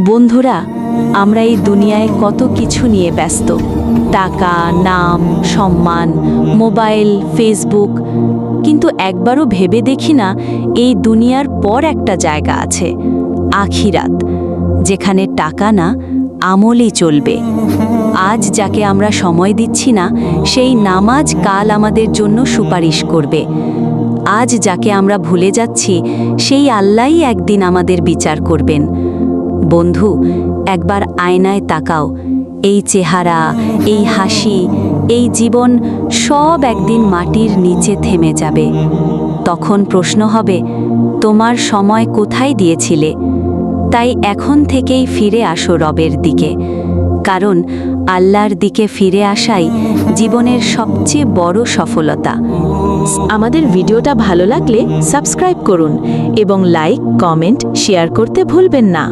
বন্ধুরা, আমরা এই দুনিয়ায় কত কিছু নিয়ে ব্যস্ত। টাকা, নাম, সম্মান, মোবাইল, ফেসবুক, কিন্তু একবারও ভেবে দেখি না এই দুনিয়ার পর একটা জায়গা আছে, আখিরাত, যেখানে টাকা না, আমলই চলবে। আজ যাকে আমরা সময় দিচ্ছি না, সেই নামাজ কাল আমাদের জন্য সুপারিশ করবে। আজ যাকে আমরা ভুলে যাচ্ছি, সেই আল্লাহই একদিন আমাদের বিচার করবেন। বন্ধু, একবার আয়নায় তাকাও। এই চেহারা, এই হাসি, এই জীবন সব একদিন মাটির নিচে থেমে যাবে। তখন প্রশ্ন হবে, তোমার সময় কোথায় দিয়েছিলে? তাই এখন থেকেই ফিরে আসো রবের দিকে, কারণ আল্লাহর দিকে ফিরে আসাই জীবনের সবচেয়ে বড় সফলতা। আমাদের ভিডিওটা ভালো লাগলে সাবস্ক্রাইব করুন এবং লাইক, কমেন্ট, শেয়ার করতে ভুলবেন না।